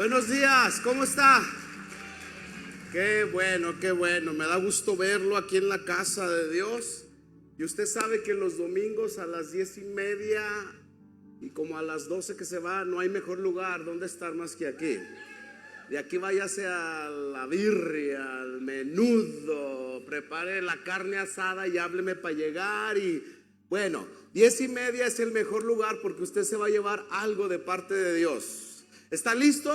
Buenos días, ¿cómo está? Qué bueno, me da gusto verlo aquí en la casa de Dios. Y usted sabe que los domingos a las 10:30 y como a las 12 que se va, no hay mejor lugar donde estar más que aquí. De aquí váyase a la birria, al menudo, prepare la carne asada y hábleme para llegar. Y bueno, 10:30 es el mejor lugar porque usted se va a llevar algo de parte de Dios. ¿Está listo?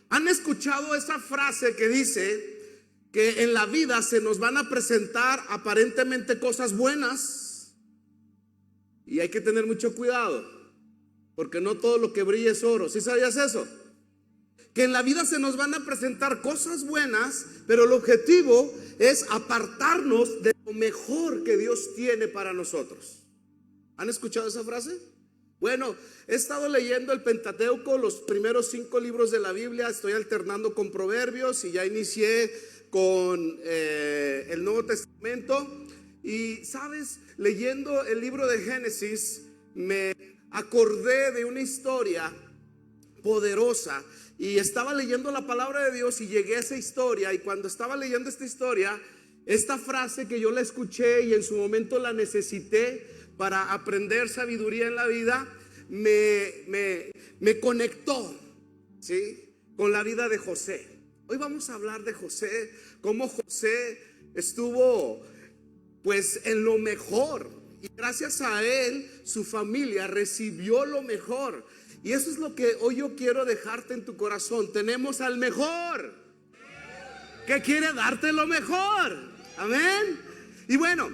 ¿Han escuchado esa frase que dice que en la vida se nos van a presentar aparentemente cosas buenas? Y hay que tener mucho cuidado, porque no todo lo que brilla es oro. ¿Sí sabías eso? Que en la vida se nos van a presentar cosas buenas, pero el objetivo es apartarnos de lo mejor que Dios tiene para nosotros. ¿Han escuchado esa frase? Bueno, he estado leyendo el Pentateuco, los primeros 5 libros de la Biblia. Estoy alternando con Proverbios y ya inicié con el Nuevo Testamento. Y sabes, leyendo el libro de Génesis, me acordé de una historia poderosa. Y estaba leyendo la palabra de Dios y llegué a esa historia. Y cuando estaba leyendo esta historia, esta frase que yo la escuché y en su momento la necesité para aprender sabiduría en la vida, me conectó, ¿sí?, con la vida de José. Hoy vamos a hablar de José, cómo José estuvo pues en lo mejor, y gracias a él su familia recibió lo mejor. Y eso es lo que hoy yo quiero dejarte en tu corazón. Tenemos al mejor que quiere darte lo mejor. Amén. Y bueno,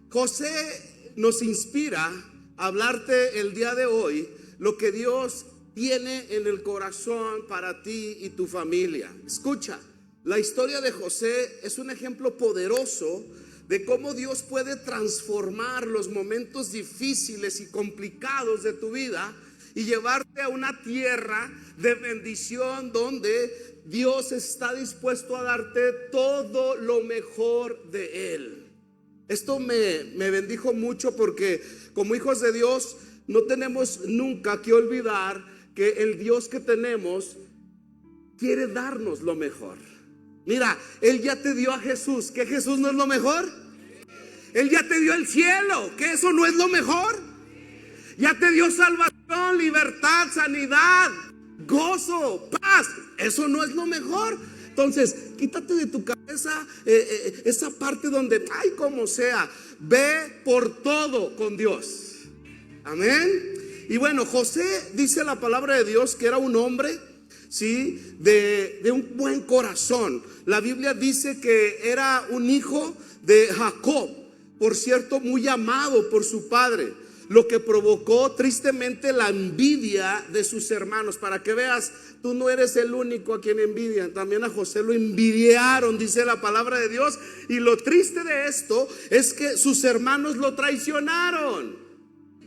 José nos inspira a hablarte el día de hoy lo que Dios tiene en el corazón para ti y tu familia. Escucha, la historia de José es un ejemplo poderoso de cómo Dios puede transformar los momentos difíciles y complicados de tu vida y llevarte a una tierra de bendición donde Dios está dispuesto a darte todo lo mejor de Él. Esto me bendijo mucho porque como hijos de Dios no tenemos nunca que olvidar que el Dios que tenemos quiere darnos lo mejor. Mira, Él ya te dio a Jesús. ¿Que Jesús no es lo mejor? Él ya te dio el cielo. ¿Que eso no es lo mejor? Ya te dio salvación, libertad, sanidad, gozo, paz. ¿Eso no es lo mejor? Entonces, quítate de tu cabeza esa parte donde, ay, como sea, ve por todo con Dios. Amén. Y bueno, José, dice la palabra de Dios que era un hombre, ¿sí?, de un buen corazón. La Biblia dice que era un hijo de Jacob, por cierto, muy amado por su padre, lo que provocó tristemente la envidia de sus hermanos. Para que veas, tú no eres el único a quien envidian. También a José lo envidiaron, dice la palabra de Dios. Y lo triste de esto es que sus hermanos lo traicionaron.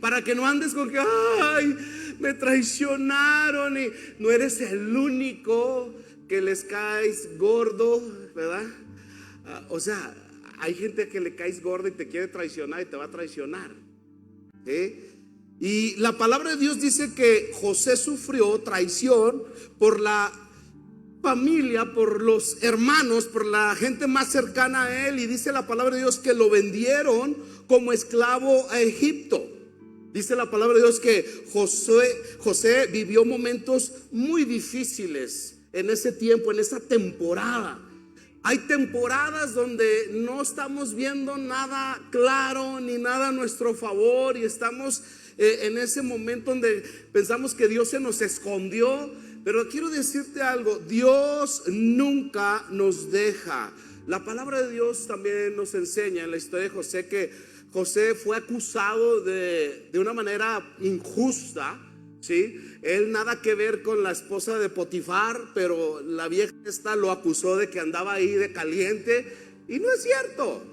Para que no andes con que, ay, me traicionaron. Y no eres el único que les caes gordo, ¿verdad? O sea, hay gente que le caes gordo y te quiere traicionar y te va a traicionar. Y la palabra de Dios dice que José sufrió traición por la familia, por los hermanos, por la gente más cercana a él. Y dice la palabra de Dios que lo vendieron como esclavo a Egipto. Dice la palabra de Dios que José vivió momentos muy difíciles en ese tiempo, en esa temporada. Hay temporadas donde no estamos viendo nada claro ni nada a nuestro favor y estamos en ese momento donde pensamos que Dios se nos escondió. Pero quiero decirte algo, Dios nunca nos deja. La palabra de Dios también nos enseña en la historia de José que José fue acusado de una manera injusta, ¿sí? Él nada que ver con la esposa de Potifar, pero la vieja esta lo acusó de que andaba ahí de caliente. Y no es cierto.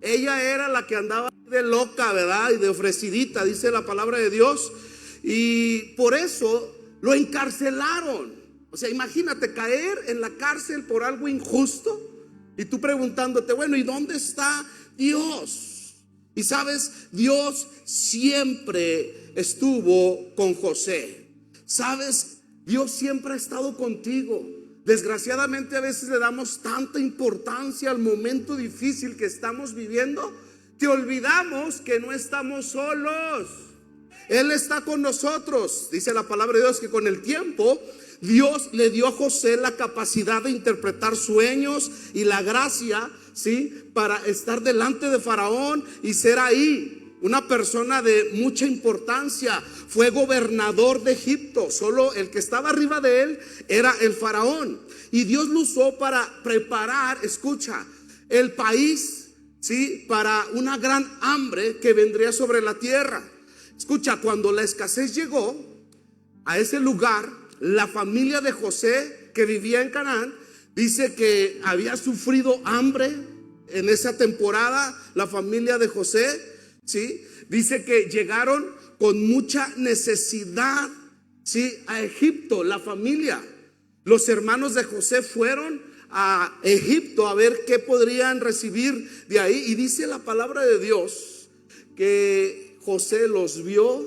Ella era la que andaba de loca, ¿verdad? Y de ofrecidita, dice la palabra de Dios. Y por eso lo encarcelaron. O sea, imagínate caer en la cárcel por algo injusto. Y tú preguntándote, bueno, ¿y dónde está Dios? Y sabes, Dios siempre estuvo con José. Sabes, Dios siempre ha estado contigo. Desgraciadamente a veces le damos tanta importancia al momento difícil que estamos viviendo, que olvidamos que no estamos solos. Él está con nosotros. Dice la palabra de Dios que con el tiempo Dios le dio a José la capacidad de interpretar sueños y la gracia, ¿sí?, para estar delante de Faraón y ser ahí una persona de mucha importancia. Fue gobernador de Egipto. Solo el que estaba arriba de él era el Faraón. Y Dios lo usó para preparar, escucha, el país, ¿sí?, para una gran hambre que vendría sobre la tierra. Escucha, cuando la escasez llegó a ese lugar, la familia de José que vivía en Canaán, dice que había sufrido hambre en esa temporada. La familia de José, ¿sí?, dice que llegaron con mucha necesidad, ¿sí?, a Egipto. La familia, los hermanos de José fueron a Egipto a ver qué podrían recibir de ahí. Y dice la palabra de Dios que José los vio.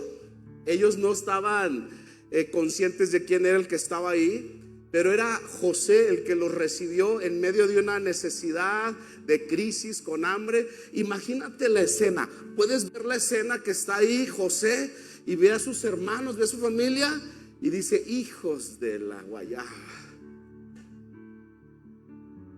Ellos no estaban conscientes de quién era el que estaba ahí, pero era José el que los recibió en medio de una necesidad, de crisis, con hambre. Imagínate la escena. Puedes ver la escena que está ahí José y ve a sus hermanos, ve a su familia y dice: hijos de la guayaba.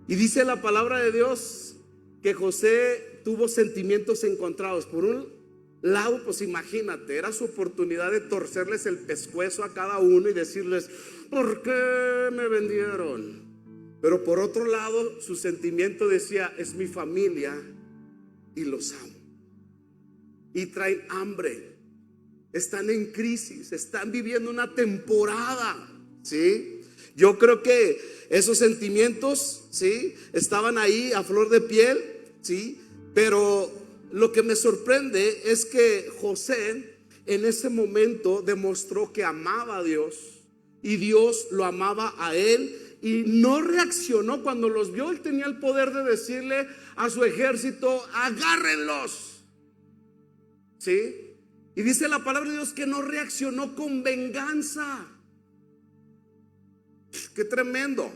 Y dice la palabra de Dios que José tuvo sentimientos encontrados. Por un lado, pues imagínate, era su oportunidad de torcerles el pescuezo a cada uno y decirles: ¿por qué me vendieron? Pero por otro lado, su sentimiento decía: es mi familia y los amo. Y traen hambre, están en crisis, están viviendo una temporada, ¿sí? Yo creo que esos sentimientos, ¿sí?, estaban ahí a flor de piel, ¿sí? Pero lo que me sorprende es que José en ese momento demostró que amaba a Dios y Dios lo amaba a él, y no reaccionó cuando los vio. Él tenía el poder de decirle a su ejército: agárrenlos, ¿sí? Y dice la palabra de Dios que no reaccionó con venganza. Qué tremendo.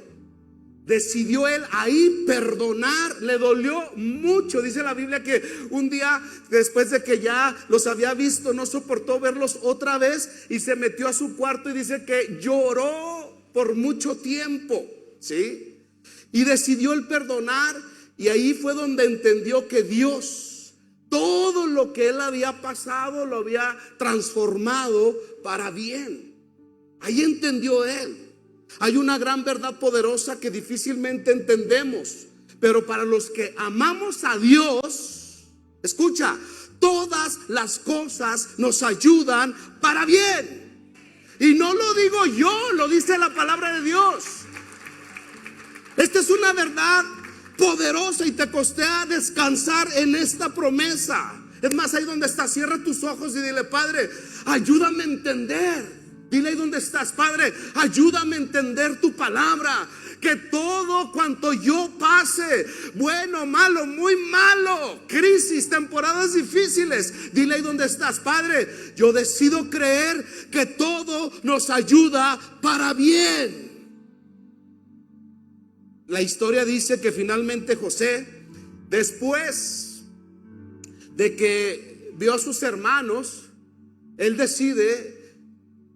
Decidió él ahí perdonar. Le dolió mucho. Dice la Biblia que un día, después de que ya los había visto, no soportó verlos otra vez y se metió a su cuarto, y dice que lloró por mucho tiempo, ¿sí? Y decidió el perdonar. Y ahí fue donde entendió que Dios, todo lo que él había pasado, lo había transformado para bien. Ahí entendió él. Hay una gran verdad poderosa que difícilmente entendemos, pero para los que amamos a Dios, escucha, todas las cosas nos ayudan para bien. Y no lo digo yo, lo dice la palabra de Dios. Esta es una verdad poderosa y te costea descansar en esta promesa. Es más, ahí donde estás, cierra tus ojos y dile: Padre, ayúdame a entender. Dile ahí donde estás: Padre, ayúdame a entender tu palabra. Que todo cuanto yo pase, bueno, malo, muy malo, crisis, temporadas difíciles, dile ahí donde estás: Padre, yo decido creer que todo nos ayuda para bien. La historia dice que finalmente José, después de que vio a sus hermanos, él decide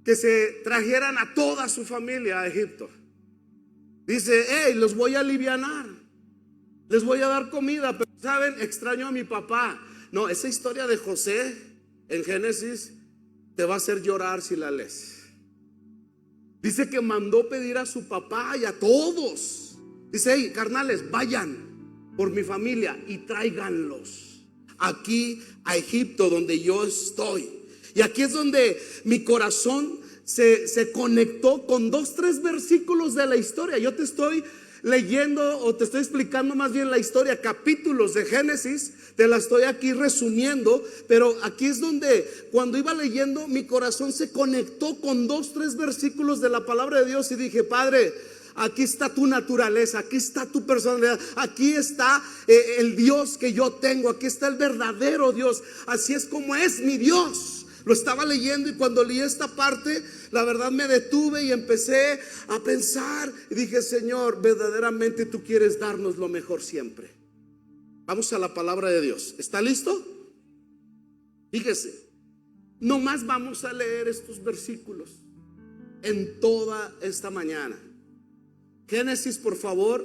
que se trajeran a toda su familia a Egipto. Dice: hey, los voy a alivianar, les voy a dar comida, pero saben, extraño a mi papá. No, esa historia de José en Génesis te va a hacer llorar si la lees. Dice que mandó pedir a su papá y a todos. Dice: hey, carnales, vayan por mi familia y tráiganlos aquí a Egipto, donde yo estoy. Y aquí es donde mi corazón se conectó con 2-3 versículos de la historia. Yo te estoy leyendo, o te estoy explicando más bien la historia, capítulos de Génesis, te la estoy aquí resumiendo, pero aquí es donde cuando iba leyendo mi corazón se conectó con 2-3 versículos de la palabra de Dios y dije: Padre, aquí está tu naturaleza, aquí está tu personalidad, aquí está el Dios que yo tengo, aquí está el verdadero Dios. Así es como es mi Dios. Lo estaba leyendo y cuando leí esta parte, la verdad me detuve y empecé a pensar y dije: Señor, verdaderamente tú quieres darnos lo mejor siempre. Vamos a la palabra de Dios. ¿Está listo? Fíjese, nomás vamos a leer estos versículos en toda esta mañana. Génesis, por favor,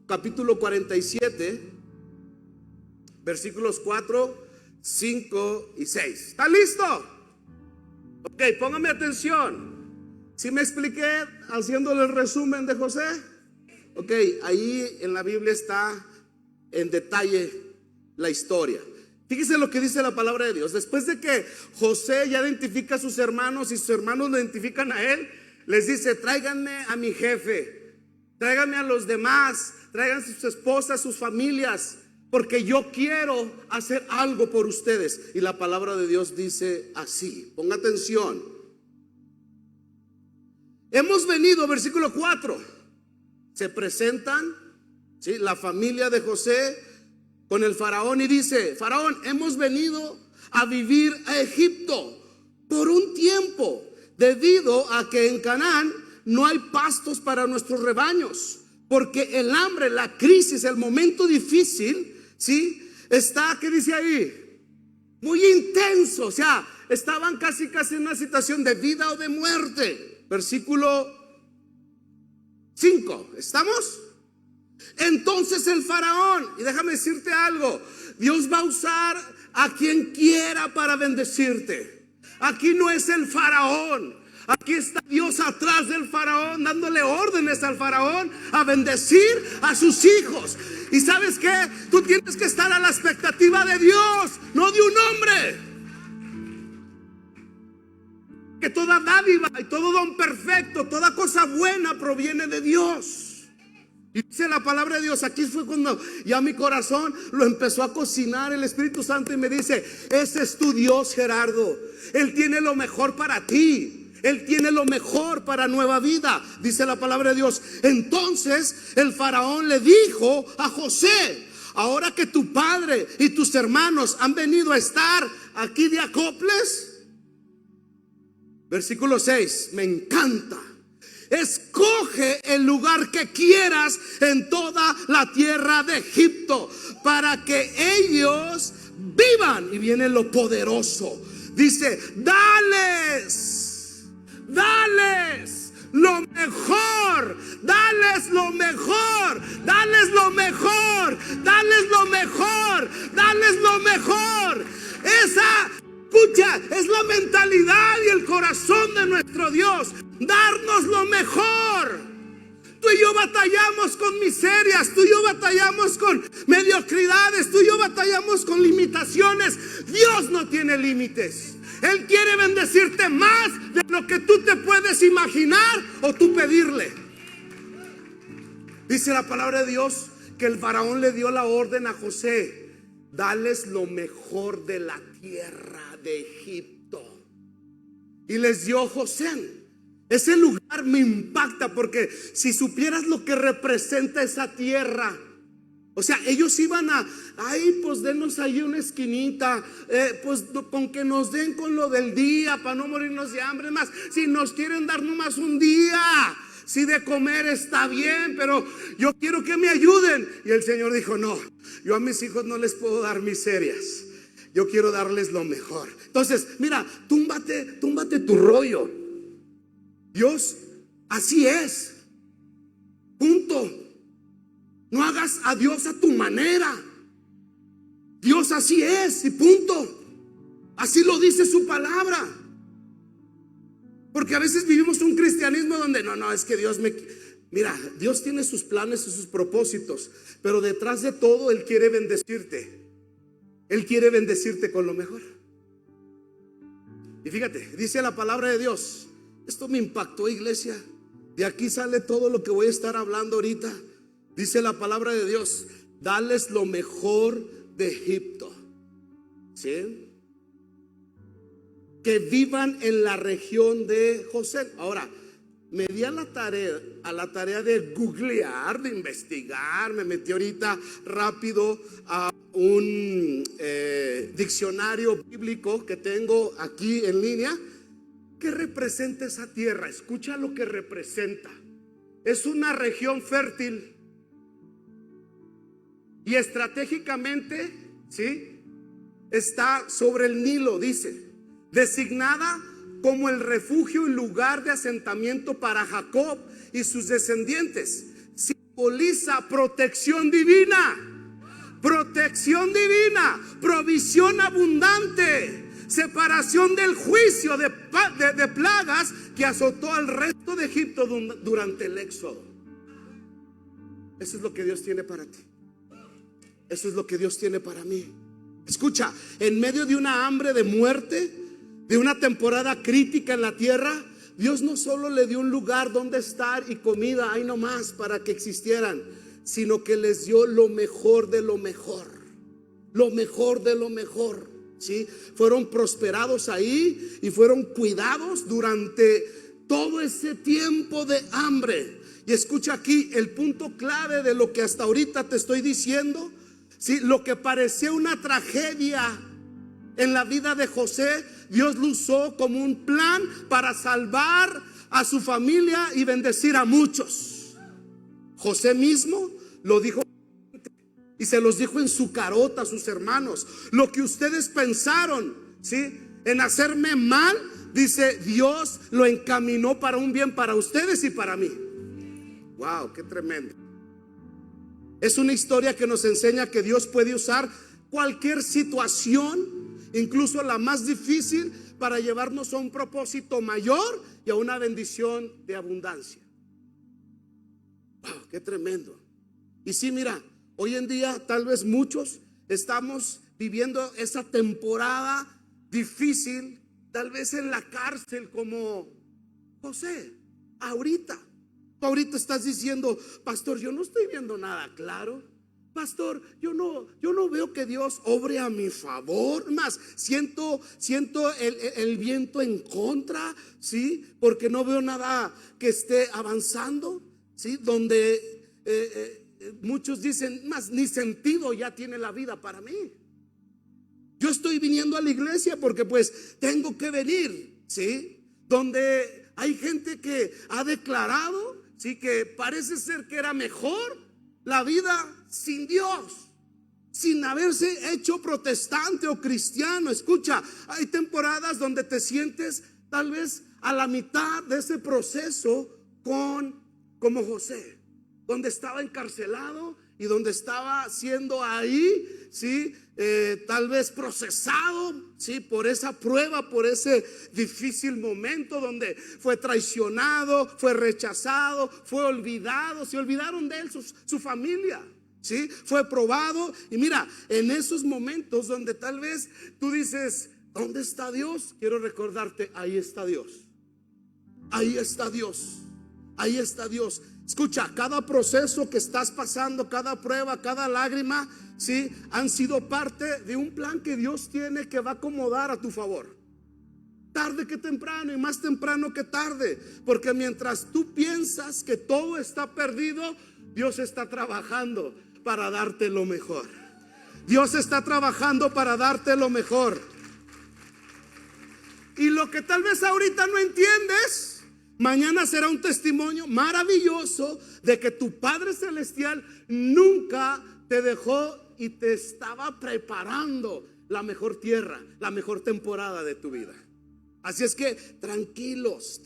capítulo 47, versículos 4, 5 y 6. ¿Está listo? Ok, póngame atención. ¿Sí me expliqué haciéndole el resumen de José? Ok, ahí en la Biblia está en detalle la historia. Fíjese lo que dice la palabra de Dios. Después de que José ya identifica a sus hermanos y sus hermanos lo identifican a él, les dice: tráiganme a mi jefe, tráiganme a los demás, traigan sus esposas, sus familias, porque yo quiero hacer algo por ustedes. Y la palabra de Dios dice así, ponga atención. Hemos venido, versículo 4, se presentan, ¿sí?, la familia de José con el faraón y dice: Faraón, hemos venido a vivir a Egipto por un tiempo, debido a que en Canaán no hay pastos para nuestros rebaños, porque el hambre, la crisis, el momento difícil, ¿sí?, está, ¿qué dice ahí? Muy intenso. O sea, estaban casi en una situación de vida o de muerte. Versículo 5, ¿estamos? Entonces el faraón, y déjame decirte algo, Dios va a usar a quien quiera para bendecirte. Aquí no es el faraón, aquí está Dios atrás del faraón, dándole órdenes al faraón a bendecir a sus hijos. Y ¿sabes qué? Tú tienes que estar a la expectativa de Dios, no de un hombre. Que toda dádiva y todo don perfecto, toda cosa buena proviene de Dios. Y dice la palabra de Dios, aquí fue cuando ya mi corazón lo empezó a cocinar el Espíritu Santo y me dice: ese es tu Dios, Gerardo. Él tiene lo mejor para ti. Él tiene lo mejor para Nueva Vida, dice la palabra de Dios. Entonces el faraón le dijo a José: ahora que tu padre y tus hermanos han venido a estar aquí de acoples. Versículo 6, me encanta. Escoge el lugar que quieras en toda la tierra de Egipto, para que ellos vivan. Y viene lo poderoso. Dice: dales lo mejor, dales lo mejor, dales lo mejor, dales lo mejor, dales lo mejor. Esa, escucha, es la mentalidad y el corazón de nuestro Dios. Darnos lo mejor. Tú y yo batallamos con miserias, tú y yo batallamos con mediocridades, tú y yo batallamos con limitaciones. Dios no tiene límites. Él quiere bendecirte más de lo que tú te puedes imaginar o tú pedirle. Dice la palabra de Dios que el faraón le dio la orden a José: dales lo mejor de la tierra de Egipto. Y les dio José. Ese lugar me impacta, porque si supieras lo que representa esa tierra. O sea, ellos iban a, ay, pues denos ahí una esquinita, pues con que nos den con lo del día para no morirnos de hambre. Más, si nos quieren dar nomás un día, si de comer está bien, pero yo quiero que me ayuden. Y el Señor dijo: no, yo a mis hijos no les puedo dar miserias, yo quiero darles lo mejor. Entonces, mira, túmbate tu rollo. Dios así es, punto. No hagas a Dios a tu manera. Dios así es y punto. Así lo dice su palabra. Porque a veces vivimos un cristianismo donde no, es que Dios me... Mira, Dios tiene sus planes y sus propósitos, pero detrás de todo Él quiere bendecirte. Él quiere bendecirte con lo mejor. Y fíjate, dice la palabra de Dios. Esto me impactó, iglesia. De aquí sale todo lo que voy a estar hablando ahorita. Dice la palabra de Dios: dales lo mejor de Egipto, ¿sí? Que vivan en la región de José. Ahora, me di a la tarea de googlear, de investigar. Me metí ahorita rápido a diccionario bíblico que tengo aquí en línea. ¿Qué representa esa tierra? Escucha lo que representa. Es una región fértil y estratégicamente, ¿sí?, está sobre el Nilo, dice, designada como el refugio y lugar de asentamiento para Jacob y sus descendientes. Simboliza protección divina, provisión abundante, separación del juicio de plagas que azotó al resto de Egipto durante el éxodo. Eso es lo que Dios tiene para ti. Eso es lo que Dios tiene para mí. Escucha, en medio de una hambre de muerte, de una temporada crítica en la tierra, Dios no solo le dio un lugar donde estar y comida, ahí nomás, para que existieran, sino que les dio lo mejor de lo mejor. Lo mejor de lo mejor, ¿sí? Fueron prosperados ahí y fueron cuidados durante todo ese tiempo de hambre. Y escucha aquí el punto clave de lo que hasta ahorita te estoy diciendo. Sí, lo que parecía una tragedia en la vida de José, Dios lo usó como un plan para salvar a su familia y bendecir a muchos. José mismo lo dijo y se los dijo en su carota a sus hermanos: lo que ustedes pensaron, ¿sí?, en hacerme mal, dice, Dios lo encaminó para un bien para ustedes y para mí. Wow, qué tremendo. Es una historia que nos enseña que Dios puede usar cualquier situación, incluso la más difícil, para llevarnos a un propósito mayor y a una bendición de abundancia. Wow, qué tremendo. Y sí, mira, hoy en día tal vez muchos estamos viviendo esa temporada difícil, tal vez en la cárcel como José. Ahorita estás diciendo: pastor, yo no estoy viendo nada claro. Pastor, yo no veo que Dios obre a mi favor. Más, siento el viento en contra, ¿sí? Porque no veo nada que esté avanzando, ¿sí? Donde muchos dicen: más, ni sentido ya tiene la vida para mí. Yo estoy viniendo a la iglesia porque pues tengo que venir, ¿sí? Donde hay gente que ha declarado, sí, que parece ser que era mejor la vida sin Dios, sin haberse hecho protestante o cristiano. Escucha, hay temporadas donde te sientes tal vez a la mitad de ese proceso como José, donde estaba encarcelado y donde estaba siendo ahí, ¿sí?, tal vez procesado, ¿sí?, por esa prueba, por ese difícil momento donde fue traicionado, fue rechazado, fue olvidado, se olvidaron de él, su familia, ¿sí? Fue probado. Y mira, en esos momentos donde tal vez tú dices: ¿dónde está Dios? Quiero recordarte: ahí está Dios. Ahí está Dios. Ahí está Dios. Escucha, cada proceso que estás pasando, cada prueba, cada lágrima, ¿sí?, han sido parte de un plan que Dios tiene, que va a acomodar a tu favor. Tarde que temprano, y más temprano que tarde. Porque mientras tú piensas que todo está perdido, Dios está trabajando para darte lo mejor. Dios está trabajando para darte lo mejor. Y lo que tal vez ahorita no entiendes, mañana será un testimonio maravilloso de que tu Padre Celestial nunca te dejó y te estaba preparando la mejor tierra, la mejor temporada de tu vida. Así es que tranquilos.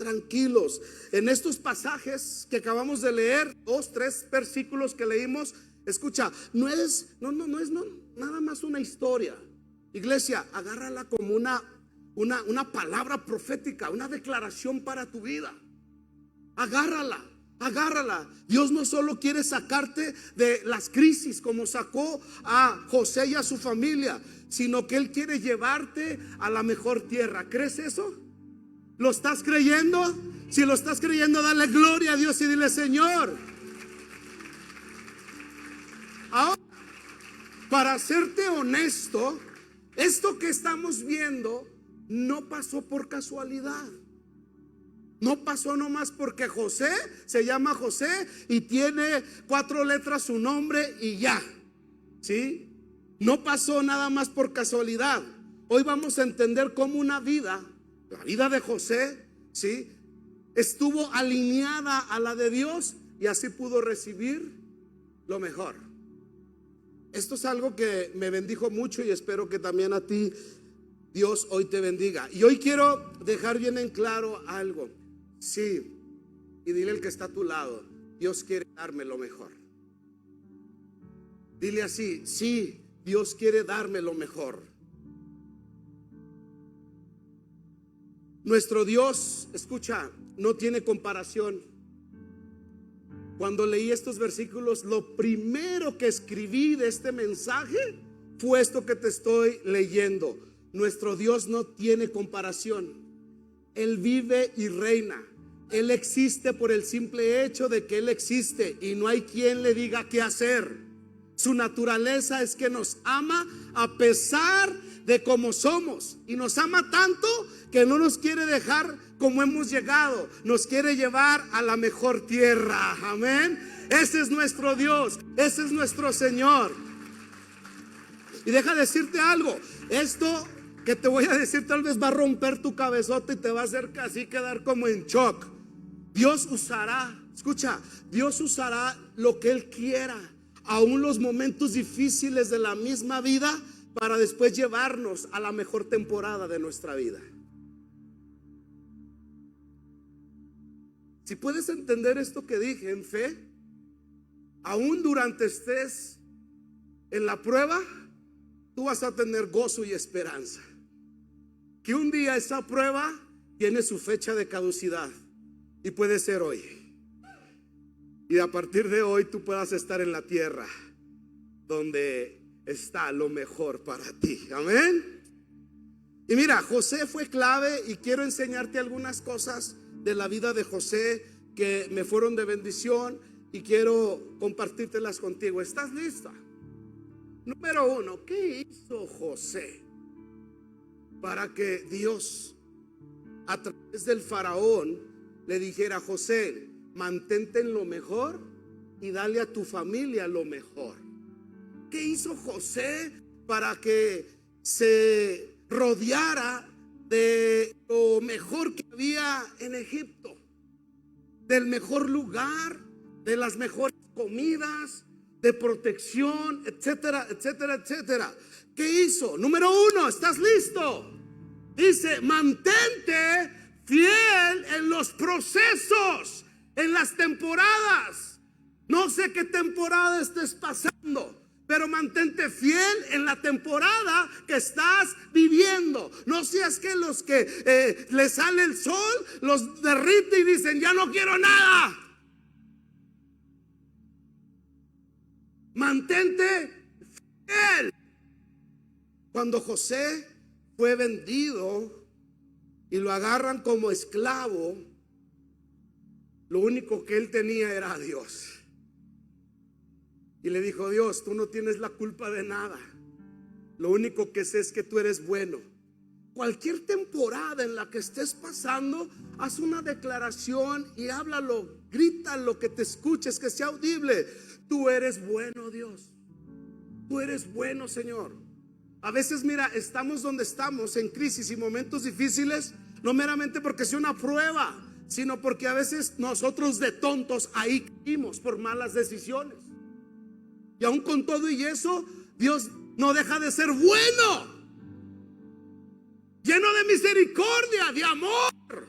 En estos pasajes que acabamos de leer, 2-3 versículos que leímos, escucha, no es nada más una historia. Iglesia, agárrala como una palabra profética, una declaración para tu vida. Agárrala. Dios no solo quiere sacarte de las crisis como sacó a José y a su familia, sino que Él quiere llevarte a la mejor tierra. ¿Crees eso? ¿Lo estás creyendo? Si lo estás creyendo, dale gloria a Dios y dile: Señor. Ahora, para serte honesto, esto que estamos viendo no pasó por casualidad. No pasó nomás porque José se llama José y tiene 4 letras su nombre y ya, ¿sí? No pasó nada más por casualidad. Hoy vamos a entender cómo una vida, la vida de José, ¿sí?, estuvo alineada a la de Dios y así pudo recibir lo mejor. Esto es algo que me bendijo mucho y espero que también a ti Dios hoy te bendiga. Y hoy quiero dejar bien en claro algo. Sí, y dile al que está a tu lado: Dios quiere darme lo mejor. Dile así: sí, Dios quiere darme lo mejor. Nuestro Dios, escucha, no tiene comparación. Cuando leí estos versículos, lo primero que escribí de este mensaje fue esto que te estoy leyendo. Nuestro Dios no tiene comparación. Él vive y reina. Él existe por el simple hecho de que Él existe y no hay quien le diga qué hacer. Su naturaleza es que nos ama a pesar de cómo somos, y nos ama tanto que no nos quiere dejar como hemos llegado, nos quiere llevar a la mejor tierra. Amén. Ese es nuestro Dios, ese es nuestro Señor. Y deja decirte algo, esto que te voy a decir tal vez va a romper tu cabezota y te va a hacer casi quedar como en shock. Dios usará, escucha, Dios usará lo que Él quiera, aún los momentos difíciles de la misma vida, para después llevarnos a la mejor temporada de nuestra vida. Si puedes entender esto que dije en fe, aún durante estés en la prueba, tú vas a tener gozo y esperanza. Que un día esa prueba tiene su fecha de caducidad y puede ser hoy. Y a partir de hoy tú puedas estar en la tierra donde está lo mejor para ti. Amén. Y mira, José fue clave y quiero enseñarte algunas cosas de la vida de José que me fueron de bendición y quiero compartírtelas contigo. ¿Estás lista? Número 1, ¿qué hizo José para que Dios a través del faraón le dijera: José, mantente en lo mejor y dale a tu familia lo mejor? ¿Qué hizo José para que se rodeara de lo mejor que había en Egipto? Del mejor lugar, de las mejores comidas, de protección, etcétera, etcétera, etcétera. ¿Qué hizo? Número 1, ¿estás listo? Dice: mantente fiel en los procesos, en las temporadas. No sé qué temporada estés pasando, pero mantente fiel en la temporada que estás viviendo. No seas que los que les sale el sol los derrite y dicen: ya no quiero nada. Mantente fiel. Cuando José fue vendido y lo agarran como esclavo, lo único que él tenía era a Dios. Y le dijo: Dios, tú no tienes la culpa de nada. Lo único que sé es que tú eres bueno. Cualquier temporada en la que estés pasando, haz una declaración y háblalo, grítalo, que te escuches, que sea audible. Tú eres bueno, Dios. Tú eres bueno, Señor. A veces, mira, estamos donde estamos, en crisis y momentos difíciles, no meramente porque sea una prueba, sino porque a veces nosotros de tontos ahí caímos por malas decisiones. Y aún con todo y eso, Dios no deja de ser bueno, lleno de misericordia, de amor.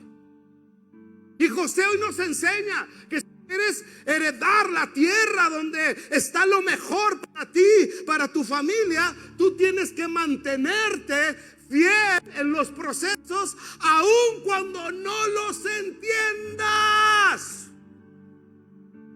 Y José hoy nos enseña que si quieres heredar la tierra donde está lo mejor para ti, para tu familia, tú tienes que mantenerte fiel en los procesos, aun cuando no los entiendas.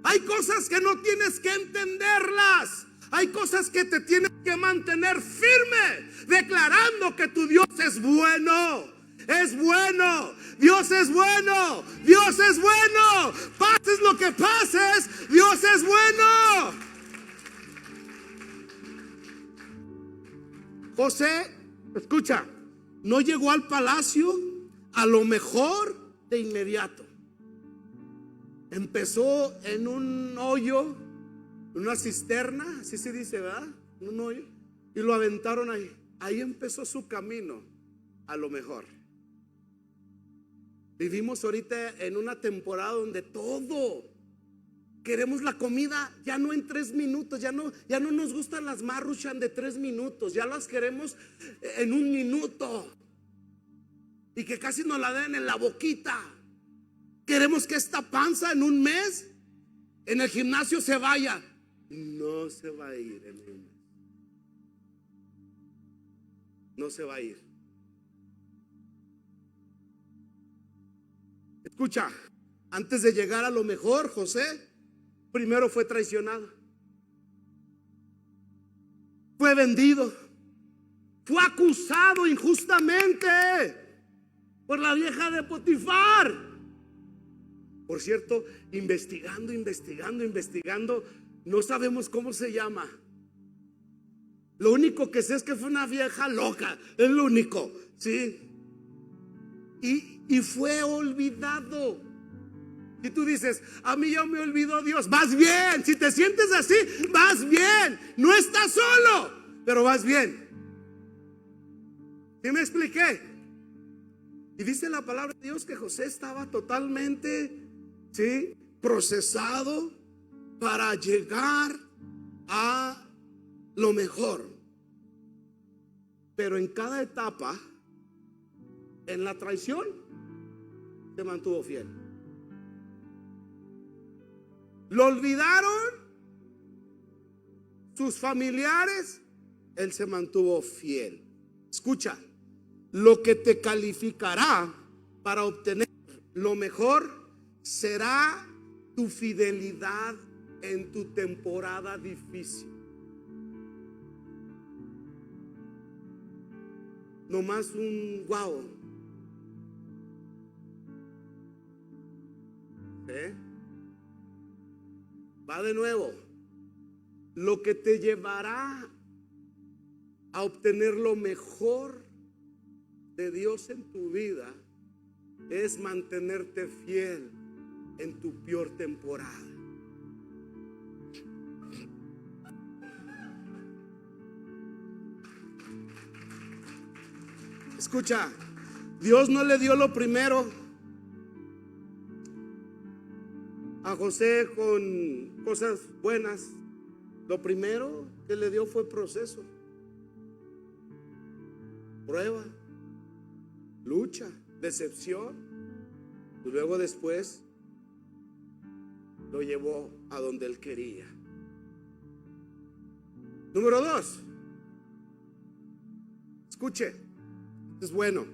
Hay cosas que no tienes que entenderlas. Hay cosas que te tienes que mantener firme, declarando que tu Dios es bueno. Es bueno. Dios es bueno. Dios es bueno. Pases lo que pases, Dios es bueno. José, escucha, no llegó al palacio a lo mejor de inmediato. Empezó en un hoyo, en una cisterna, así se dice, ¿verdad? Un hoyo, y lo aventaron ahí. Ahí empezó su camino a lo mejor. Vivimos ahorita en una temporada donde todo queremos la comida ya no en 3 minutos, ya no nos gustan las Maruchan de 3 minutos, ya las queremos en 1 minuto y que casi nos la den en la boquita. Queremos que esta panza en 1 mes en el gimnasio se vaya. No se va a ir en 1 mes. No se va a ir. Escucha, antes de llegar a lo mejor, José primero fue traicionado, fue vendido, fue acusado injustamente por la vieja de Potifar. Por cierto, investigando, no sabemos cómo se llama. Lo único que sé es que fue una vieja loca, es lo único, ¿sí? Y fue olvidado. Y tú dices, a mí ya me olvidó Dios. Vas bien, si te sientes así, vas bien. No estás solo, pero vas bien. ¿Sí me expliqué? Y dice la palabra de Dios que José estaba totalmente, ¿sí?, procesado para llegar a lo mejor. Pero en cada etapa, en la traición, se mantuvo fiel. Lo olvidaron sus familiares, él se mantuvo fiel. Escucha, lo que te calificará para obtener lo mejor será tu fidelidad en tu temporada difícil. No más un wow. Va de nuevo. Lo que te llevará a obtener lo mejor de Dios en tu vida es mantenerte fiel en tu peor temporada. Escucha, Dios no le dio lo primero a José con cosas buenas. Lo primero que le dio fue proceso, prueba, lucha, decepción. Y luego después lo llevó a donde él quería. Número 2. Escuche, es bueno.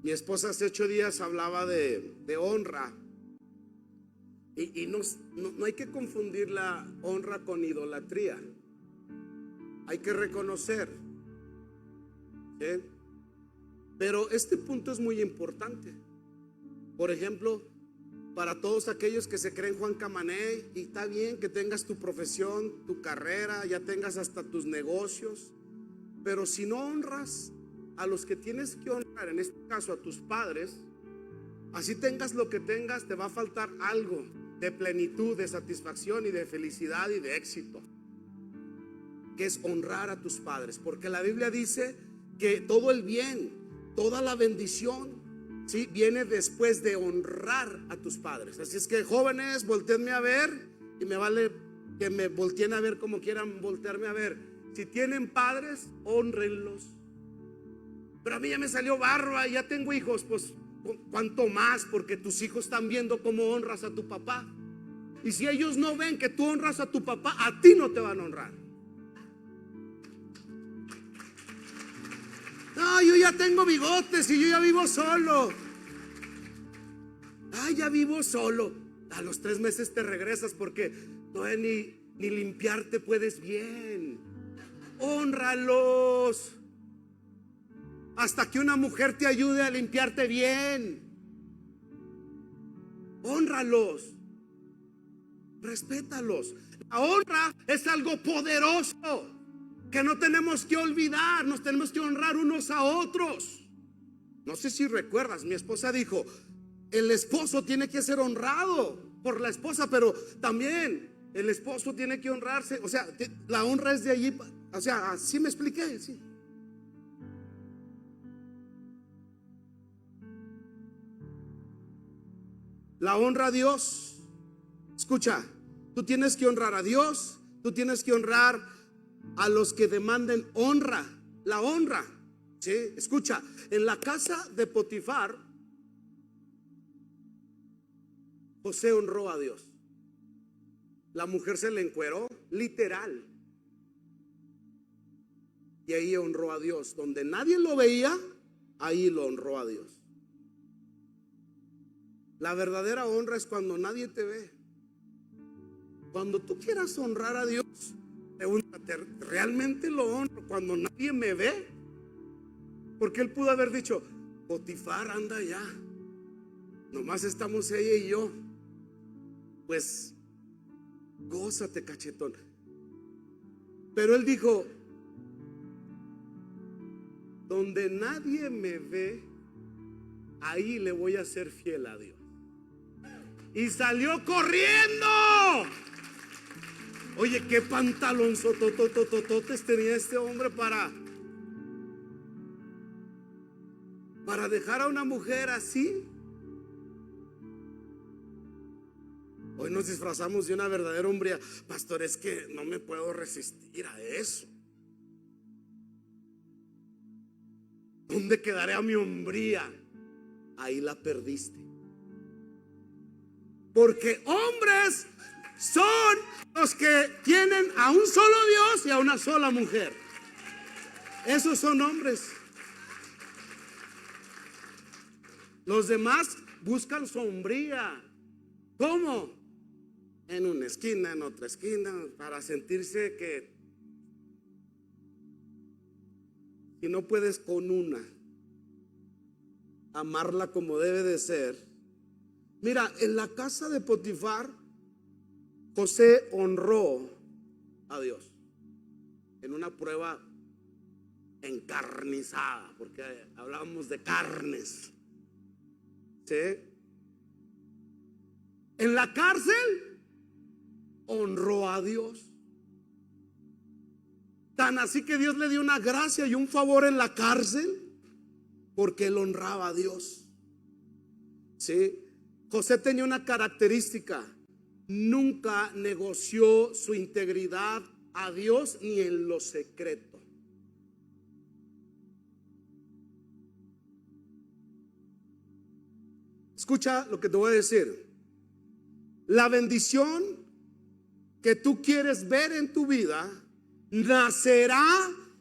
Mi esposa hace 8 días hablaba de honra. Y no hay que confundir la honra con idolatría. Hay que reconocer, ¿sí? Pero este punto es muy importante. Por ejemplo, para todos aquellos que se creen Juan Camané, y está bien que tengas tu profesión, tu carrera, ya tengas hasta tus negocios, pero si no honras a los que tienes que honrar, en este caso a tus padres, así tengas lo que tengas, te va a faltar algo de plenitud, de satisfacción y de felicidad y de éxito, que es honrar a tus padres. Porque la Biblia dice que todo el bien, toda la bendición, ¿sí?, viene después de honrar a tus padres. Así es que, jóvenes, volteenme a ver, y me vale que me volteen a ver como quieran voltearme a ver. Si tienen padres, honrenlos. Pero a mí ya me salió barba y ya tengo hijos. Pues cuanto más, porque tus hijos están viendo cómo honras a tu papá. Y si ellos no ven que tú honras a tu papá, a ti no te van a honrar. No, yo ya tengo bigotes y yo ya vivo solo. Ay, ya vivo solo. A los 3 meses te regresas porque ni limpiarte puedes bien. Hónralos hasta que una mujer te ayude a limpiarte bien. Hónralos, respétalos. La honra es algo poderoso que no tenemos que olvidar. Nos tenemos que honrar unos a otros. No sé si recuerdas, mi esposa dijo: el esposo tiene que ser honrado por la esposa, pero también el esposo tiene que honrarse. O sea, la honra es de allí O sea, así me expliqué, sí. La honra a Dios. Escucha, tú tienes que honrar a Dios, tú tienes que honrar a los que demanden honra, la honra. ¿Sí? Escucha, en la casa de Potifar, José honró a Dios. La mujer se le encueró, literal. Y ahí honró a Dios. Donde nadie lo veía, ahí lo honró a Dios. La verdadera honra es cuando nadie te ve. Cuando tú quieras honrar a Dios, pregúntate, ¿realmente lo honro cuando nadie me ve? Porque él pudo haber dicho, Potifar anda allá, nomás estamos ella y yo. Pues gózate, cachetón. Pero él dijo, donde nadie me ve, ahí le voy a ser fiel a Dios. Y salió corriendo. Oye, qué pantalón sotototototes tenía este hombre para dejar a una mujer así. Hoy nos disfrazamos de una verdadera hombría. Pastor, es que no me puedo resistir a eso. ¿Dónde quedaré a mi hombría? Ahí la perdiste. Porque hombres son los que tienen a un solo Dios y a una sola mujer. Esos son hombres. Los demás buscan sombría. ¿Cómo? En una esquina, en otra esquina, para sentirse que si no puedes con una, amarla como debe de ser. Mira, en la casa de Potifar, José honró a Dios en una prueba encarnizada, porque hablábamos de carnes. ¿Sí? En la cárcel honró a Dios. Tan así que Dios le dio una gracia y un favor en la cárcel porque él honraba a Dios. ¿Sí? José tenía una característica: nunca negoció su integridad a Dios ni en lo secreto. Escucha lo que te voy a decir. La bendición que tú quieres ver en tu vida nacerá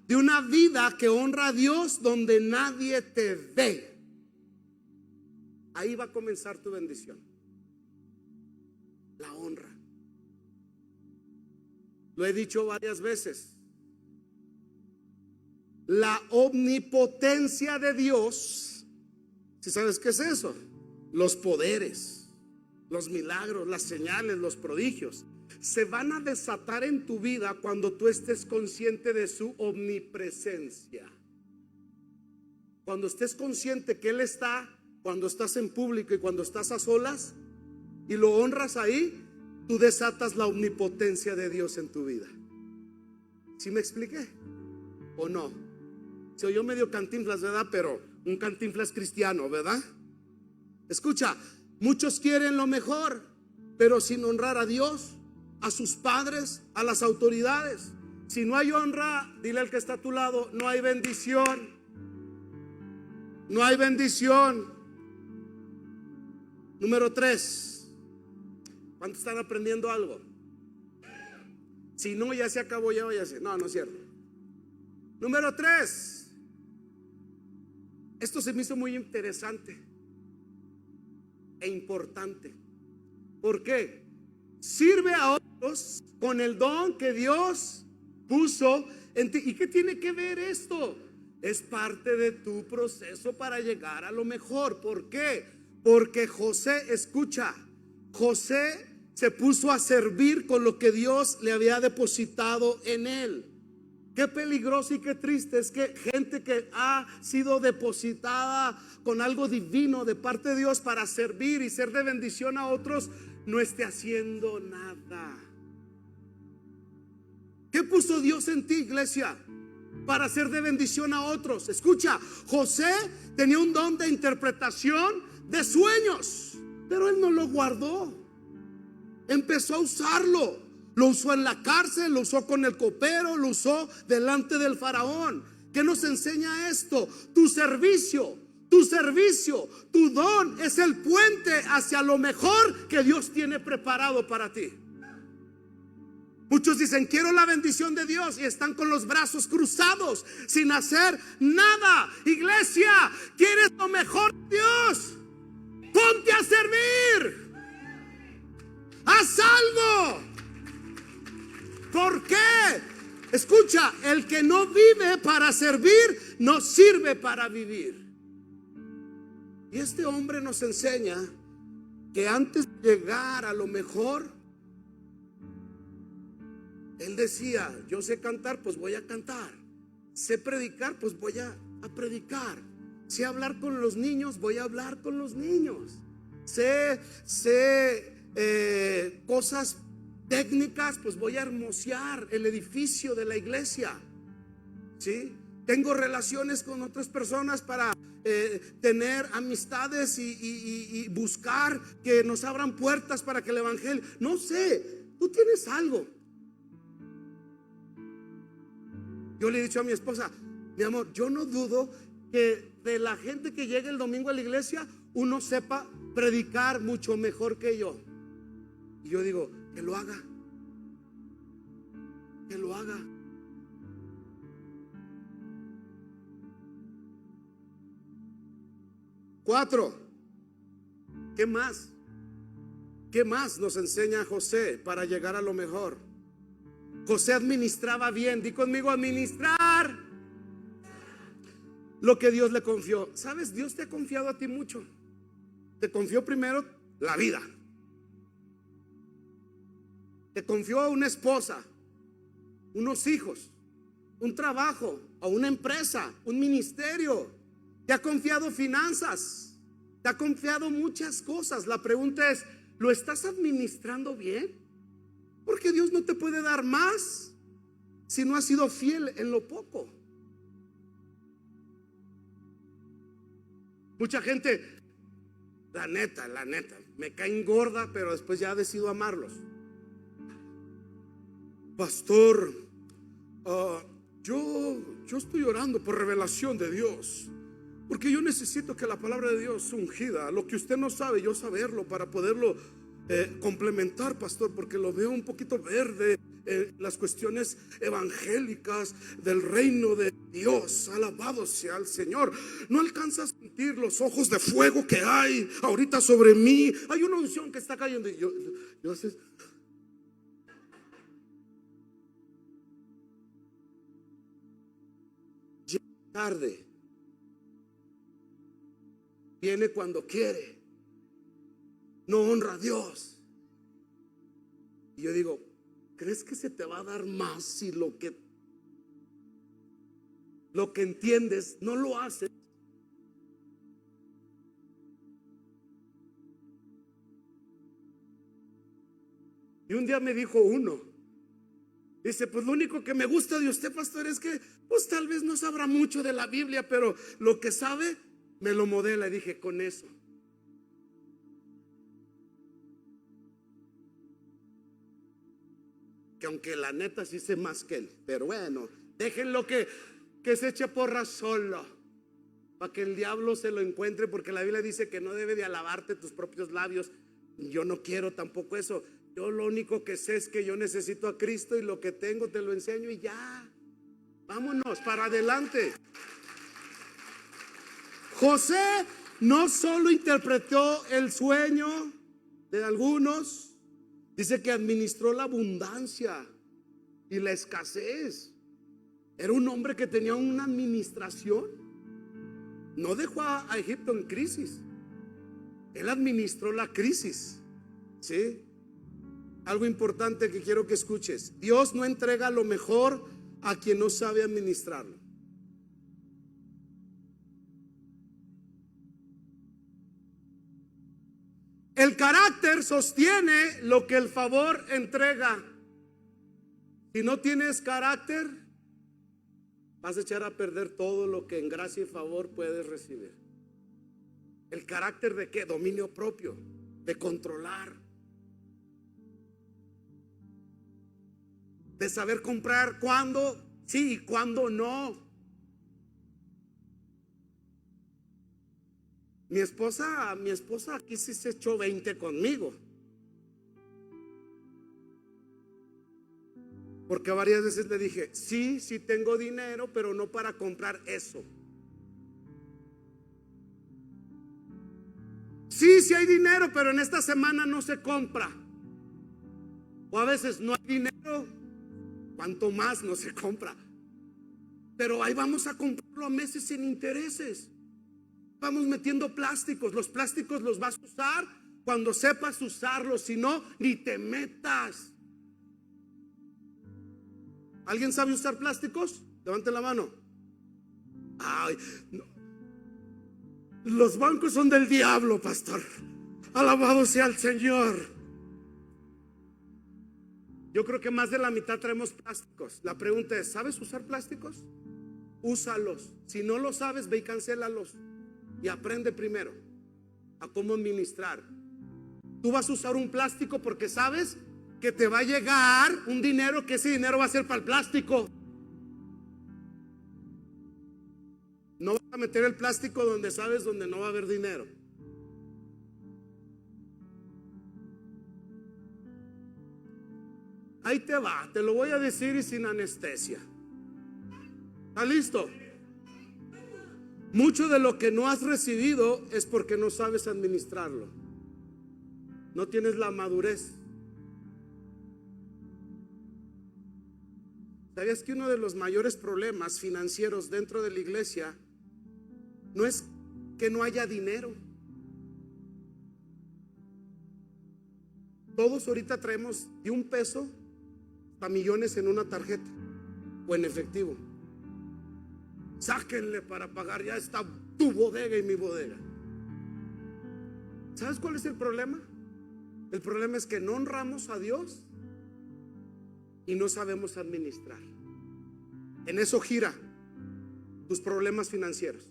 de una vida que honra a Dios donde nadie te ve. Ahí va a comenzar tu bendición. La honra. Lo he dicho varias veces. La omnipotencia de Dios. ¿Sí sabes qué es eso? Los poderes, los milagros, las señales, los prodigios se van a desatar en tu vida cuando tú estés consciente de su omnipresencia. Cuando estés consciente que Él está, cuando estás en público y cuando estás a solas y lo honras ahí, tú desatas la omnipotencia de Dios en tu vida. ¿Sí me expliqué? ¿O no? Se oyó medio Cantinflas, ¿verdad? Pero un Cantinflas cristiano, ¿verdad? Escucha, muchos quieren lo mejor, pero sin honrar a Dios, a sus padres, a las autoridades. Si no hay honra, dile al que está a tu lado, no hay bendición. No hay bendición. Número 3. ¿Cuántos están aprendiendo algo? Si no, ya se acabó, ya váyase. No, no es cierto. Número 3. Esto se me hizo muy interesante e importante. ¿Por qué? Sirve a otros con el don que Dios puso en ti. ¿Y qué tiene que ver esto? Es parte de tu proceso para llegar a lo mejor. ¿Por qué? Porque José, escucha, José se puso a servir con lo que Dios le había depositado en él. Qué peligroso y qué triste es que gente que ha sido depositada con algo divino de parte de Dios para servir y ser de bendición a otros, no esté haciendo nada. Qué puso Dios en ti, iglesia? Para ser de bendición a otros. Escucha, José tenía un don de interpretación de sueños, pero él no lo guardó. Empezó a usarlo. Lo usó en la cárcel, lo usó con el copero, lo usó delante del faraón. ¿Qué nos enseña esto? Tu servicio, tu don es el puente hacia lo mejor que Dios tiene preparado para ti. Muchos dicen: quiero la bendición de Dios, y están con los brazos cruzados sin hacer nada. Iglesia, ¿quieres lo mejor de Dios? Ponte a servir. Haz algo. ¿Por qué? Escucha, el que no vive para servir no sirve para vivir. Y este hombre nos enseña que antes de llegar a lo mejor, él decía: yo sé cantar, pues voy a cantar. Sé predicar, pues voy a predicar. Sé hablar con los niños, voy a hablar con los niños. Sé cosas técnicas, pues voy a hermosear el edificio de la iglesia. ¿Sí? Tengo relaciones con otras personas para tener amistades y buscar que nos abran puertas para que el evangelio. No sé, tú tienes algo. Yo le he dicho a mi esposa: mi amor, yo no dudo que de la gente que llegue el domingo a la iglesia, uno sepa predicar mucho mejor que yo. Y yo digo: que lo haga. Que lo haga. Cuatro. ¿Qué más? ¿Qué más nos enseña José para llegar a lo mejor? José administraba bien. Di conmigo: administrar lo que Dios le confió. ¿Sabes? Dios te ha confiado a ti mucho. Te confió primero la vida. Te confió a una esposa, unos hijos, un trabajo, a una empresa, un ministerio. Te ha confiado finanzas. Te ha confiado muchas cosas. La pregunta es: ¿lo estás administrando bien? Porque Dios no te puede dar más si no has sido fiel en lo poco. Mucha gente, la neta, me caen gorda, pero después ya decido amarlos. Pastor, yo estoy orando por revelación de Dios, porque yo necesito que la palabra de Dios ungida, lo que usted no sabe, yo saberlo para poderlo complementar, pastor, porque lo veo un poquito verde en las cuestiones evangélicas del reino de Dios. Alabado sea el Señor. No alcanzas a sentir los ojos de fuego que hay ahorita sobre mí. Hay una unción que está cayendo. Y yo sé. Llega tarde, viene cuando quiere, no honra a Dios. Y yo digo: ¿crees que se te va a dar más si lo que entiendes no lo haces? Y un día me dijo uno, dice: pues lo único que me gusta de usted, pastor, es que pues tal vez no sabrá mucho de la Biblia, pero lo que sabe me lo modela. Y dije: con eso. Que aunque la neta sí sé más que él, pero bueno, déjenlo que se eche porra solo, para que el diablo se lo encuentre, porque la Biblia dice que no debe de alabarte tus propios labios. Yo no quiero tampoco eso. Yo lo único que sé es que yo necesito a Cristo, y lo que tengo te lo enseño y ya. Vámonos para adelante. José no solo interpretó el sueño de algunos, dice que administró la abundancia y la escasez. Era un hombre que tenía una administración. No dejó a Egipto en crisis. Él administró la crisis. ¿Sí? Algo importante que quiero que escuches: Dios no entrega lo mejor a quien no sabe administrarlo. El carácter sostiene lo que el favor entrega. Si no tienes carácter, vas a echar a perder todo lo que en gracia y favor puedes recibir. ¿El carácter de qué? Dominio propio, de controlar, de saber comprar cuándo sí y cuándo no. Mi esposa aquí sí se echó 20 conmigo, porque varias veces le dije, sí tengo dinero, pero no para comprar eso. Sí hay dinero, pero en esta semana no se compra. O a veces no hay dinero, cuanto más no se compra. Pero ahí vamos a comprarlo a meses sin intereses. Vamos metiendo plásticos. Los plásticos los vas a usar cuando sepas usarlos. Si no, ni te metas. ¿Alguien sabe usar plásticos? Levante la mano. Ay, no. Los bancos son del diablo, pastor. Alabado sea el Señor. Yo creo que más de la mitad traemos plásticos. La pregunta es, ¿sabes usar plásticos? Úsalos. Si no lo sabes, ve y cancélalos. Y aprende primero a cómo administrar. Tú vas a usar un plástico porque sabes que te va a llegar un dinero, que ese dinero va a ser para el plástico. No vas a meter el plástico donde sabes donde no va a haber dinero. Ahí te va, te lo voy a decir y sin anestesia. ¿Está listo? Mucho de lo que no has recibido es porque no sabes administrarlo. No tienes la madurez. ¿Sabías que uno de los mayores problemas financieros dentro de la iglesia no es que no haya dinero? Todos ahorita traemos de $1 a millones en una tarjeta o en efectivo. Sáquenle para pagar, ya está tu bodega y mi bodega. ¿Sabes cuál es el problema? El problema es que no honramos a Dios y no sabemos administrar. En eso gira tus problemas financieros.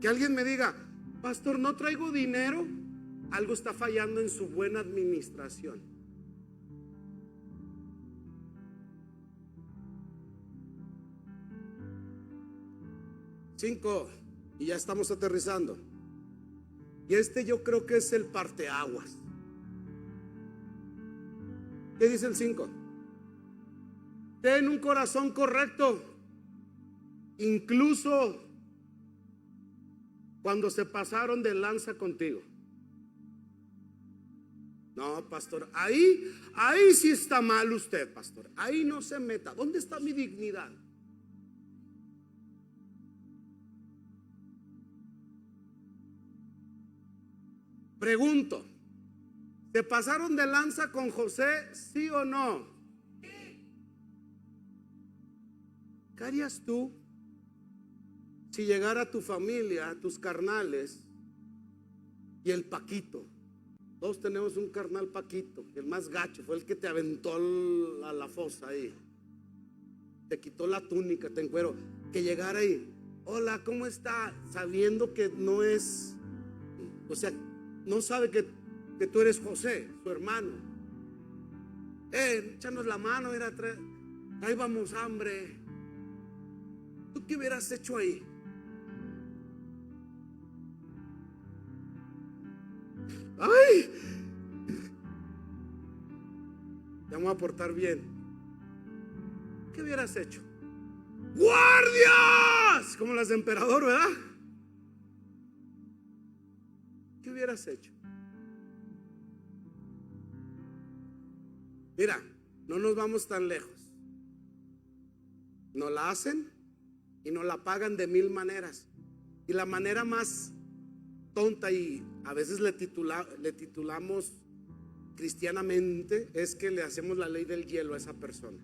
Que alguien me diga, pastor, no traigo dinero. Algo está fallando en su buena administración. Cinco, y ya estamos aterrizando. Y yo creo que es el parteaguas. ¿Qué dice el 5? Ten un corazón correcto, incluso cuando se pasaron de lanza contigo. No, pastor, ahí sí está mal usted, pastor. Ahí no se meta. ¿Dónde está mi dignidad? Pregunto, ¿te pasaron de lanza con José, sí o no? ¿Qué harías tú si llegara tu familia, tus carnales y el Paquito? Todos tenemos un carnal Paquito, el más gacho, fue el que te aventó a la fosa ahí, te quitó la túnica, te encueró. Que llegara ahí, hola, ¿cómo está? Sabiendo que no es, o sea, no sabe que tú eres José, su hermano. Échanos la mano, ahí vamos, hambre. ¿Tú qué hubieras hecho ahí? ¡Ay! Te vamos a portar bien. ¿Qué hubieras hecho? ¡Guardias! Como las de emperador, ¿verdad? ¿Qué hubieras hecho? Mira, no nos vamos tan lejos. Nos la hacen y nos la pagan de 1000 maneras. Y la manera más tonta, y a veces le titulamos cristianamente, es que le hacemos la ley del hielo a esa persona.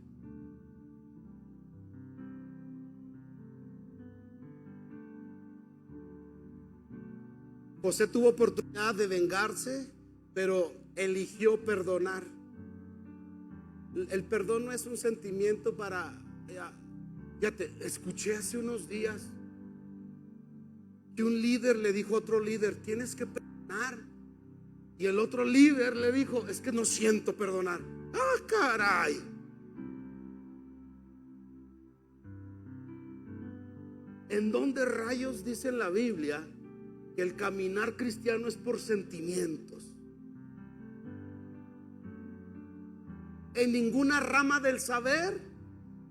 José tuvo oportunidad de vengarse, pero eligió perdonar. El perdón no es un sentimiento para... Ya te escuché hace unos días que un líder le dijo a otro líder: tienes que perdonar. Y el otro líder le dijo: es que no siento perdonar. ¡Ah, caray! ¿En dónde rayos dice en la Biblia que el caminar cristiano es por sentimientos? En ninguna rama del saber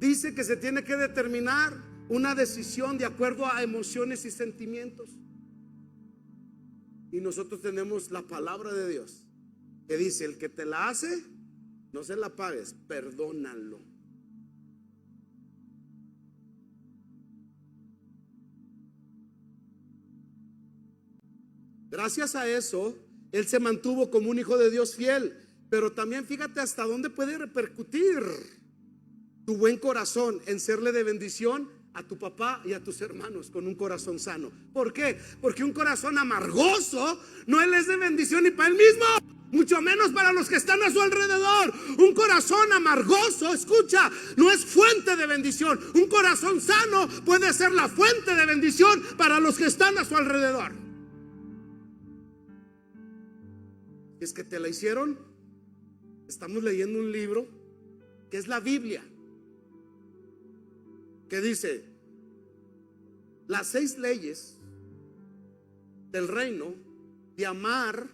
dice que se tiene que determinar una decisión de acuerdo a emociones y sentimientos. Y nosotros tenemos la palabra de Dios que dice: el que te la hace, no se la pagues, perdónalo. Gracias a eso, él se mantuvo como un hijo de Dios fiel. Pero también fíjate hasta dónde puede repercutir tu buen corazón en serle de bendición a tu papá y a tus hermanos con un corazón sano. ¿Por qué? Porque un corazón amargoso no él es de bendición ni para él mismo, mucho menos para los que están a su alrededor. Un corazón amargoso, escucha, no es fuente de bendición. Un corazón sano puede ser la fuente de bendición para los que están a su alrededor. ¿Es que te la hicieron? Estamos leyendo un libro que es la Biblia, que dice las 6 leyes del reino de amar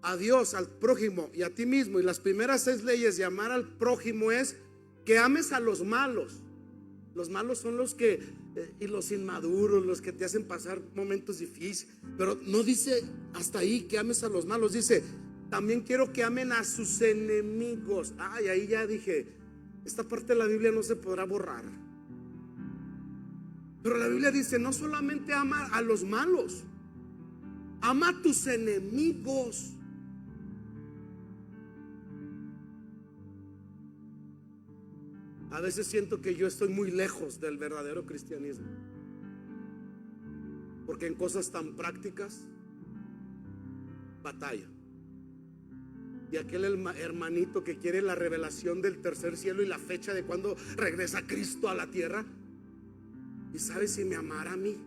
a Dios, al prójimo y a ti mismo. Y las primeras 6 leyes de amar al prójimo es que ames a los malos. Los malos son los que y los inmaduros, los que te hacen pasar momentos difíciles. Pero no dice hasta ahí que ames a los malos, dice: también quiero que amen a sus enemigos. Ay, ahí ya dije, esta parte de la Biblia no se podrá borrar. Pero la Biblia dice: no solamente ama a los malos, ama a tus enemigos. A veces siento que yo estoy muy lejos del verdadero cristianismo, porque en cosas tan prácticas batalla. Y aquel hermanito que quiere la revelación del tercer cielo y la fecha de cuando regresa Cristo a la tierra, y sabe si me amará a mí.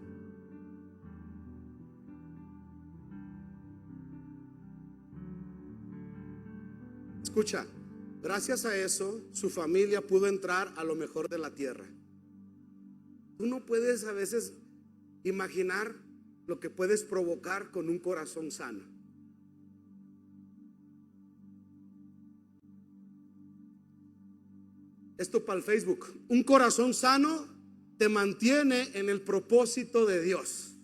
Escucha, gracias a eso su familia pudo entrar a lo mejor de la tierra. Tú no puedes a veces imaginar lo que puedes provocar con un corazón sano. Esto para el Facebook. Un corazón sano te mantiene en el propósito de Dios.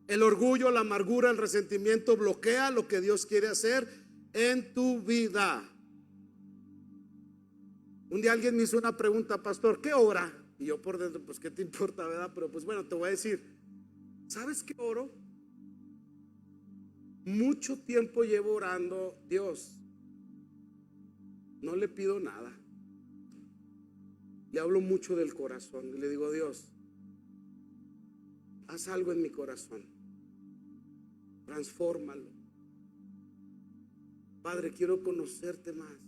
El orgullo, la amargura, el resentimiento bloquea lo que Dios quiere hacer en tu vida. Un día alguien me hizo una pregunta: pastor, ¿qué ora? Y yo por dentro, pues qué te importa, ¿verdad? Pero pues bueno, te voy a decir, ¿sabes qué oro? Mucho tiempo llevo orando: Dios, no le pido nada. Le hablo mucho del corazón y le digo: Dios, haz algo en mi corazón, transfórmalo. Padre, quiero conocerte más.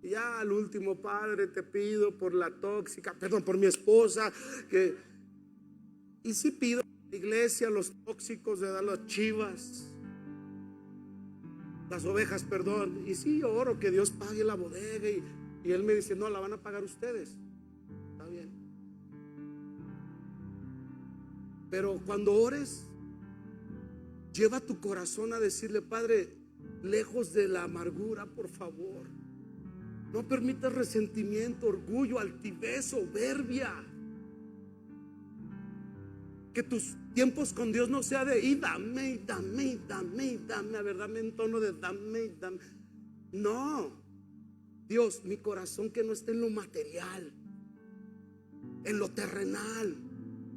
Y ya al último: Padre, te pido por la tóxica, perdón, por mi esposa, que... Y sí pido a la iglesia, los tóxicos, de dar las chivas, las ovejas, perdón. Y sí, yo oro que Dios pague la bodega. Y él me dice: no, la van a pagar ustedes. Está bien. Pero cuando ores, lleva tu corazón a decirle: Padre, lejos de la amargura, por favor, no permitas resentimiento, orgullo, altivez, soberbia. Que tus tiempos con Dios no sea de: y dame, y dame, y dame, y dame. A ver, dame en tono de dame, y dame. No, Dios, mi corazón que no esté en lo material, en lo terrenal.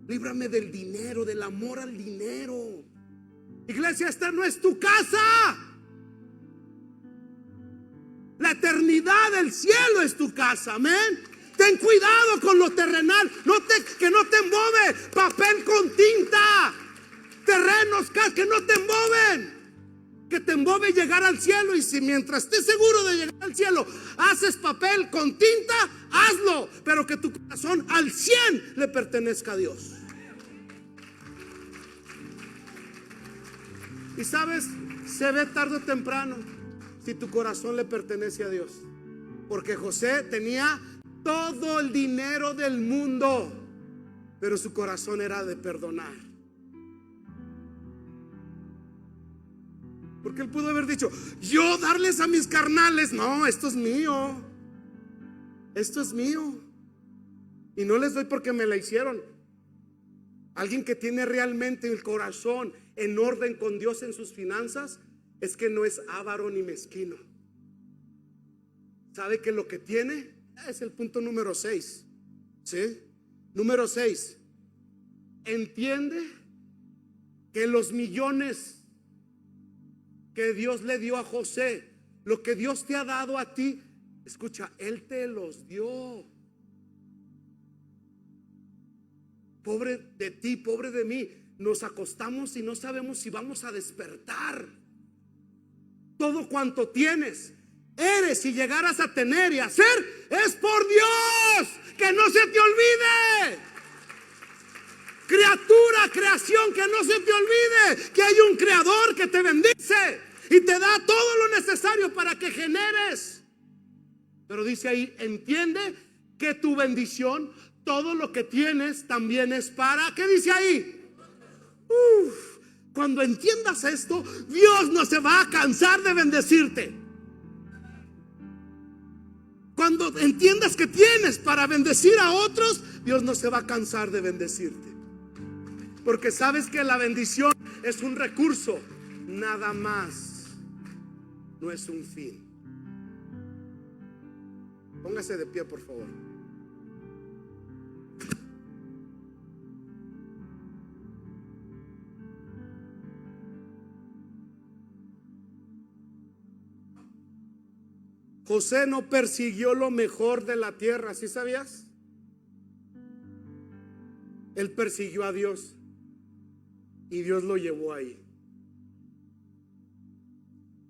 Líbrame del dinero, del amor al dinero. Iglesia, esta no es tu casa. La eternidad del cielo es tu casa, amén. Ten cuidado con lo terrenal, que no te embove papel con tinta, terrenos que no te emboben, que te embove llegar al cielo. Y si mientras estés seguro de llegar al cielo haces papel con tinta, hazlo, pero que tu corazón al 100 le pertenezca a Dios. Y sabes, se ve tarde o temprano si tu corazón le pertenece a Dios. Porque José tenía todo el dinero del mundo, pero su corazón era de perdonar. Porque él pudo haber dicho: yo darles a mis carnales. No, esto es mío. Esto es mío. Y no les doy porque me la hicieron. Alguien que tiene realmente el corazón en orden con Dios en sus finanzas es que no es avaro ni mezquino. ¿Sabe que lo que tiene? Es el punto número 6. ¿Sí? Número 6. Entiende que los millones que Dios le dio a José, lo que Dios te ha dado a ti, escucha, Él te los dio. Pobre de ti, pobre de mí. Nos acostamos y no sabemos si vamos a despertar. Todo cuanto tienes, eres y llegaras a tener y hacer, es por Dios. Que no se te olvide. Criatura, creación, que no se te olvide que hay un creador que te bendice y te da todo lo necesario para que generes. Pero dice ahí, entiende que tu bendición, todo lo que tienes también es para, ¿qué dice ahí? Cuando entiendas esto, Dios no se va a cansar de bendecirte. Cuando entiendas que tienes para bendecir a otros, Dios no se va a cansar de bendecirte. Porque sabes que la bendición es un recurso, nada más, no es un fin. Póngase de pie, por favor. José no persiguió lo mejor de la tierra, ¿sí sabías? Él persiguió a Dios y Dios lo llevó ahí.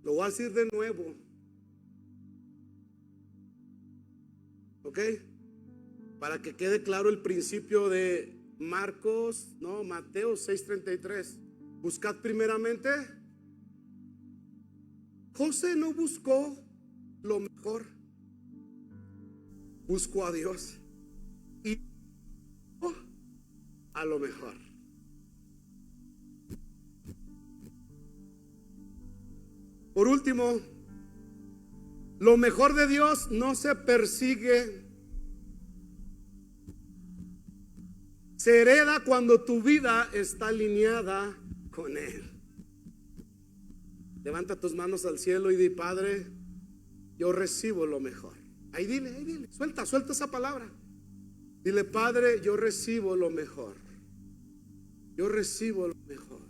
Lo voy a decir de nuevo, ¿ok? Para que quede claro el principio de Mateo 6:33. Buscad primeramente. José no buscó lo mejor, buscó a Dios y a lo mejor. Por último, lo mejor de Dios no se persigue, se hereda cuando tu vida está alineada con Él. Levanta tus manos al cielo y di: Padre, yo recibo lo mejor. Ahí dile, suelta esa palabra. Dile: Padre, yo recibo lo mejor. Yo recibo lo mejor.